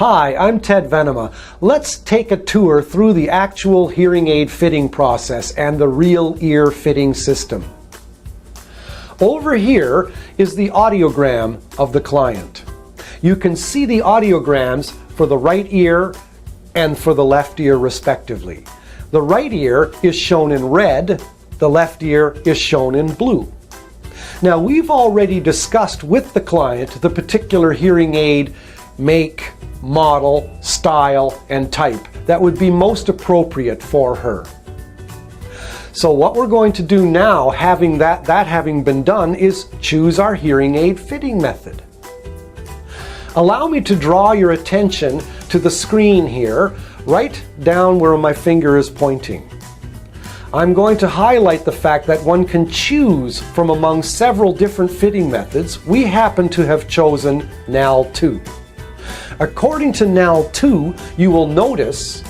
Hi, I'm Ted Venema. Let's take a tour through the actual hearing aid fitting process and the real ear fitting system. Over here is the audiogram of the client. You can see the audiograms for the right ear and for the left ear respectively. The right ear is shown in red, the left ear is shown in blue. Now we've already discussed with the client the particular hearing aid make, model, style, and type that would be most appropriate for her. So what we're going to do now, having that having been done, is choose our hearing aid fitting method. Allow me to draw your attention to the screen here, right down where my finger is pointing. I'm going to highlight the fact that one can choose from among several different fitting methods. We happen to have chosen NAL2. According to NAL2, you will notice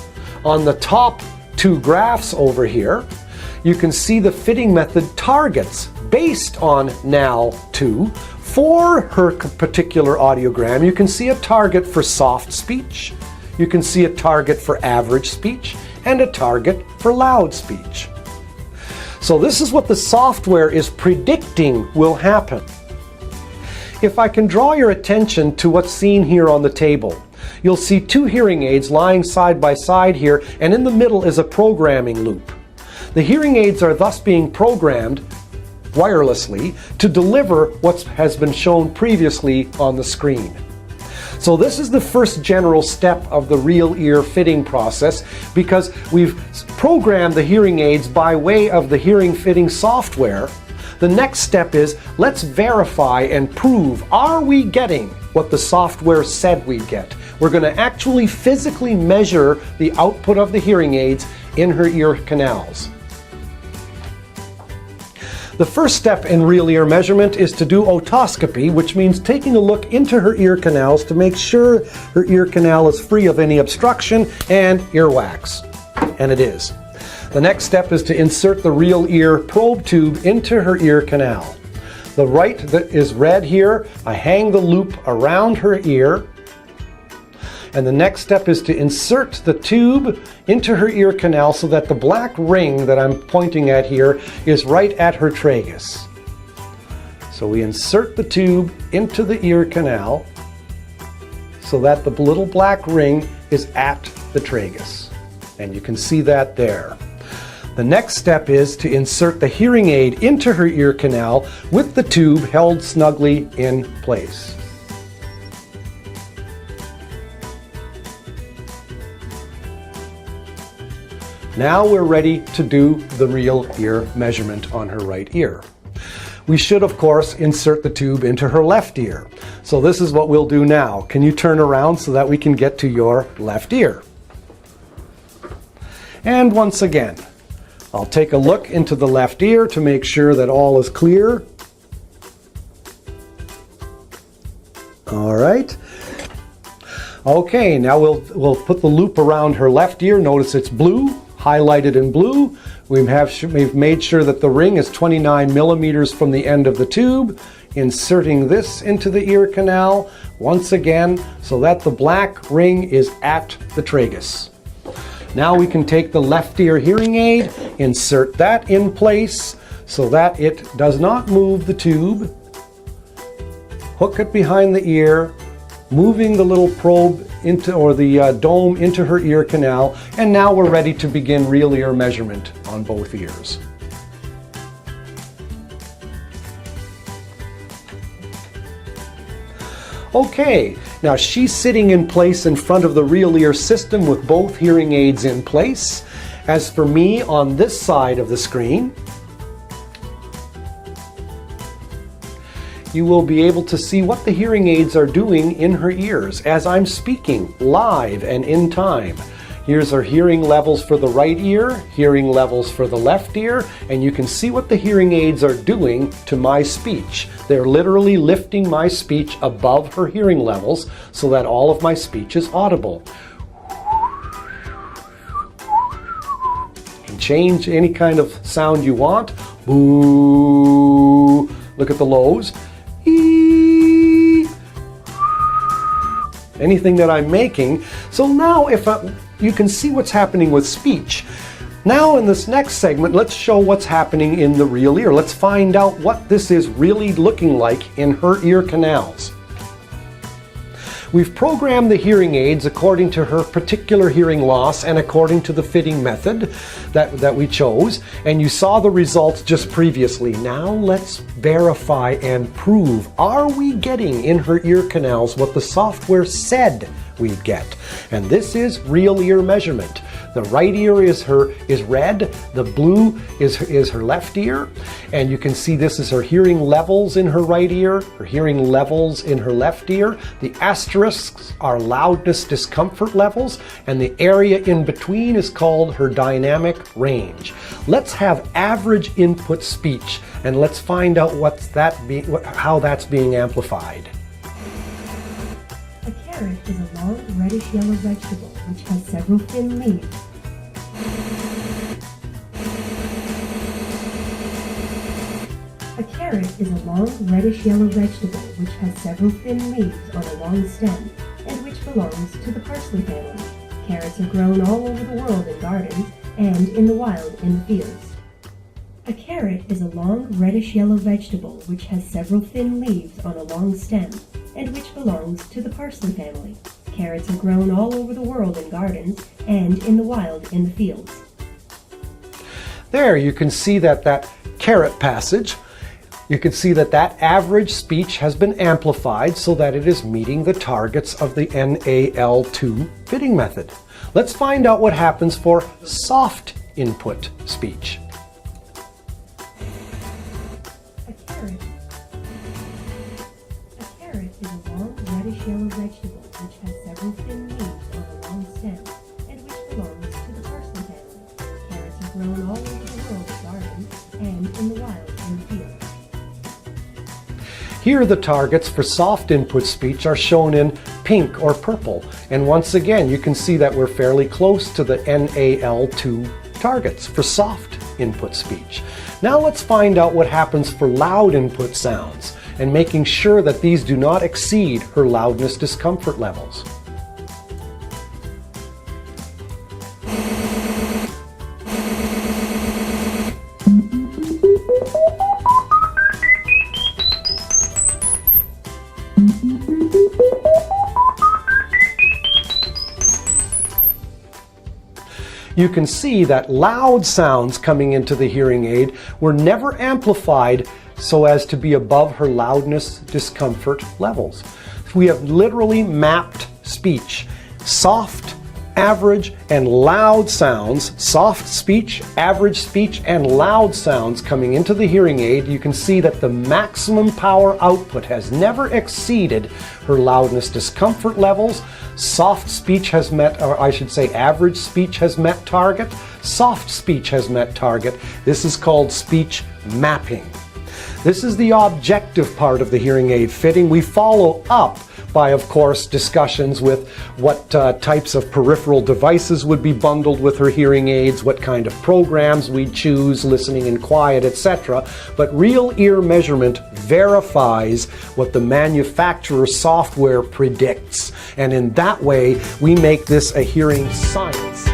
on the top two graphs over here, you can see the fitting method targets based on NAL2. For her particular audiogram, you can see a target for soft speech, you can see a target for average speech, and a target for loud speech. So this is what the software is predicting will happen. If I can draw your attention to what's seen here on the table, you'll see two hearing aids lying side by side here, and in the middle is a programming loop. The hearing aids are thus being programmed wirelessly to deliver what has been shown previously on the screen. So this is the first general step of the real ear fitting process, because we've programmed the hearing aids by way of the hearing fitting software. The next step is, let's verify and prove, are we getting what the software said we'd get? We're going to actually physically measure the output of the hearing aids in her ear canals. The first step in real ear measurement is to do otoscopy, which means taking a look into her ear canals to make sure her ear canal is free of any obstruction and earwax. And it is. The next step is to insert the real ear probe tube into her ear canal. The right that is red here, I hang the loop around her ear. And the next step is to insert the tube into her ear canal so that the black ring that I'm pointing at here is right at her tragus. So we insert the tube into the ear canal so that the little black ring is at the tragus. And you can see that there. The next step is to insert the hearing aid into her ear canal with the tube held snugly in place. Now we're ready to do the real ear measurement on her right ear. We should, of course, insert the tube into her left ear. So this is what we'll do now. Can you turn around so that we can get to your left ear? And once again, I'll take a look into the left ear to make sure that all is clear. All right. Okay, now we'll put the loop around her left ear. Notice it's blue, highlighted in blue. We've made sure that the ring is 29 millimeters from the end of the tube. Inserting this into the ear canal once again so that the black ring is at the tragus. Now we can take the left ear hearing aid, insert that in place so that it does not move the tube, hook it behind the ear, moving the little probe into, or the dome into her ear canal, and now we're ready to begin real ear measurement on both ears. Okay, now she's sitting in place in front of the real ear system with both hearing aids in place. As for me, on this side of the screen, you will be able to see what the hearing aids are doing in her ears as I'm speaking live and in time. Here's our hearing levels for the right ear, hearing levels for the left ear, and you can see what the hearing aids are doing to my speech. They're literally lifting my speech above her hearing levels so that all of my speech is audible. You can change any kind of sound you want. Boo! Look at the lows. anything that I'm making. So now you can see what's happening with speech. Now in this next segment, let's show what's happening in the real ear. Let's find out what this is really looking like in her ear canals. We've programmed the hearing aids according to her particular hearing loss and according to the fitting method that we chose, and you saw the results just previously. Now let's verify and prove, are we getting in her ear canals what the software said we'd get? And this is real ear measurement. The right ear is red, the blue is her left ear, and you can see this is her hearing levels in her right ear, her hearing levels in her left ear. The asterisks are loudness discomfort levels, and the area in between is called her dynamic range. Let's have average input speech, and let's find out how that's being amplified. A carrot is a long reddish-yellow vegetable which has several thin leaves. A carrot is a long reddish-yellow vegetable which has several thin leaves on a long stem and which belongs to the parsley family. Carrots are grown all over the world in gardens and in the wild in the fields. A carrot is a long reddish-yellow vegetable which has several thin leaves on a long stem and which belongs to the parsley family. Carrots are grown all over the world in gardens and in the wild in the fields. There you can see that carrot passage, you can see that average speech has been amplified so that it is meeting the targets of the NAL2 fitting method. Let's find out what happens for soft input speech. Is a long reddish-yellow vegetable which has several thin leaves on a long stem and which belongs to the parsley family. Carrots are grown all over the world in gardens and in the wild in the fields. Here the targets for soft input speech are shown in pink or purple, and once again you can see that we're fairly close to the NAL2 targets for soft input speech. Now let's find out what happens for loud input sounds, and making sure that these do not exceed her loudness discomfort levels. You can see that loud sounds coming into the hearing aid were never amplified so as to be above her loudness discomfort levels. We have literally mapped speech. Soft, average, and loud sounds, soft speech, average speech, and loud sounds coming into the hearing aid. You can see that the maximum power output has never exceeded her loudness discomfort levels. Soft speech has met, or I should say average speech has met target. Soft speech has met target. This is called speech mapping. This is the objective part of the hearing aid fitting. We follow up by, of course, discussions with what types of peripheral devices would be bundled with her hearing aids, what kind of programs we'd choose, listening in quiet, etc. But real ear measurement verifies what the manufacturer's software predicts. And in that way, we make this a hearing science.